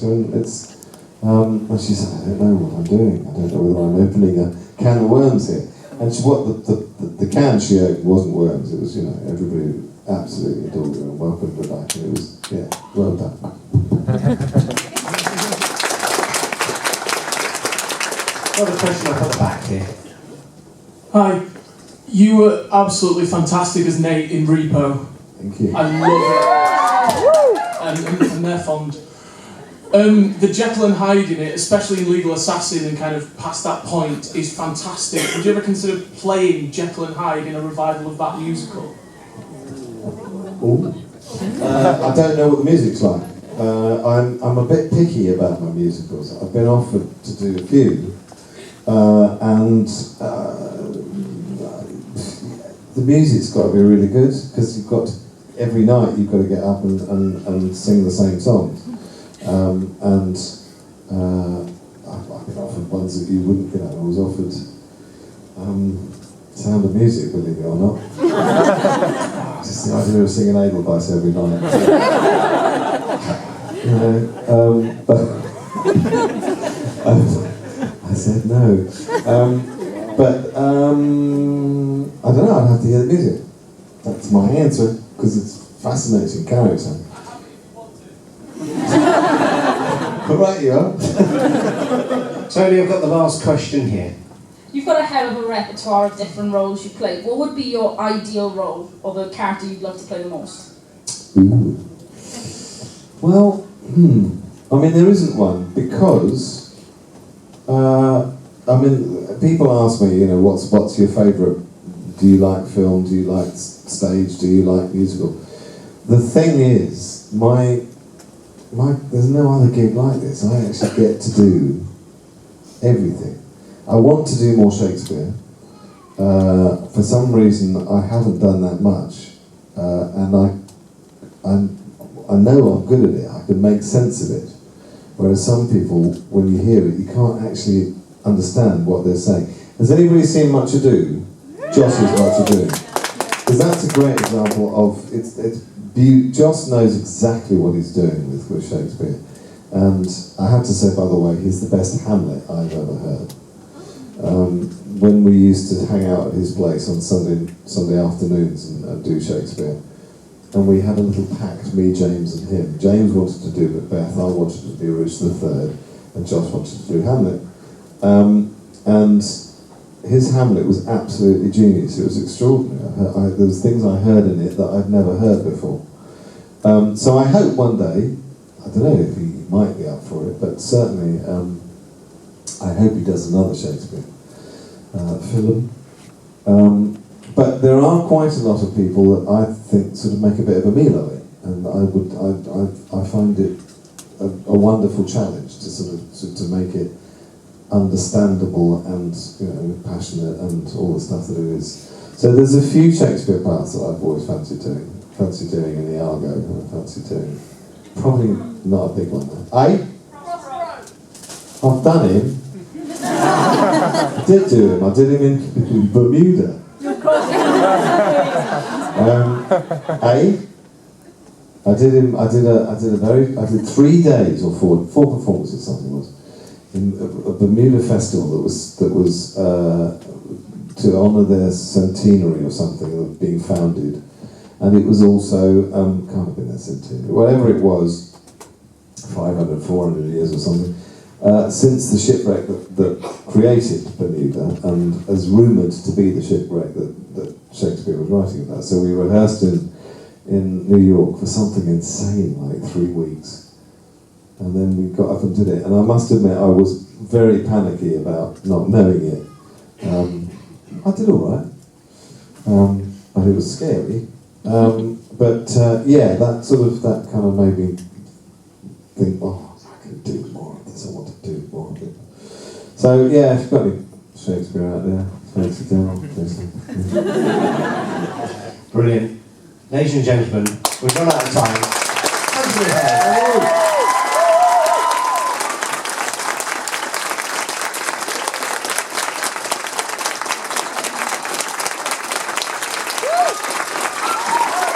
And it's, and she said, I don't know what I'm doing. I don't know whether I'm opening a can of worms here. And what the can she opened wasn't worms. It was, everybody absolutely adored her and welcomed her back. And it was, well done. Got a question up at the back here. Hi. You were absolutely fantastic as Nate in Repo. Thank you. I love it. And they're fond. The Jekyll and Hyde in it, especially in Legal Assassin and kind of past that point, is fantastic. Would you ever consider playing Jekyll and Hyde in a revival of that musical? I don't know what the music's like. I'm a bit picky about my musicals. I've been offered to do a few, and the music's got to be really good, because every night you've got to get up and sing the same songs. I've been offered ones that you wouldn't get. I was offered Sound of Music, believe it or not. Just the idea of singing Edelweiss every night. But I said no. I don't know, I'd have to hear the music. That's my answer, because it's a fascinating character. Right, you are. Tony, I've got the last question here. You've got a hell of a repertoire of different roles you play. What would be your ideal role, or the character you'd love to play the most? Ooh. Well, I mean, there isn't one, because people ask me, what's your favourite? Do you like film? Do you like stage? Do you like musical? The thing is, there's no other gig like this. I actually get to do everything. I want to do more Shakespeare. For some reason, I haven't done that much, and I know I'm good at it. I can make sense of it. Whereas some people, when you hear it, you can't actually understand what they're saying. Has anybody seen Much Ado? Joss's Much Ado. Because that's a great example of Joss knows exactly what he's doing with Shakespeare. And I have to say, by the way, he's the best Hamlet I've ever heard. When we used to hang out at his place on Sunday afternoons and do Shakespeare, and we had a little pact, me, James and him. James wanted to do Macbeth, I wanted to do Richard III, and Joss wanted to do Hamlet. And his Hamlet was absolutely genius. It was extraordinary. There was things I heard in it that I'd never heard before. So I hope one day, I don't know if he might be up for it, but certainly I hope he does another Shakespeare film. But there are quite a lot of people that I think sort of make a bit of a meal of it, and I find it a wonderful challenge to sort of to make it understandable and passionate and all the stuff that it is. So there's a few Shakespeare parts that I've always fancied doing. Fancy doing in the Argo, and I fancy doing. Probably not a big one though. I've done him. I did do him. I did him in Bermuda. I did 3 days or four performances, something was, in a Bermuda festival that was to honour their centenary or something of being founded, and it was also can't have been their centenary, whatever it was, 500, 400 years or something, since the shipwreck that created Bermuda and is rumoured to be the shipwreck that Shakespeare was writing about. So we rehearsed in New York for something insane, like 3 weeks. And then we got up and did it. And I must admit, I was very panicky about not knowing it. I did all right. But it was scary. That kind of made me think, I can do more of this, I want to do more of it. So yeah, if you've got any Shakespeare out there, fancy down, Brilliant. Ladies and gentlemen, we've run out of time.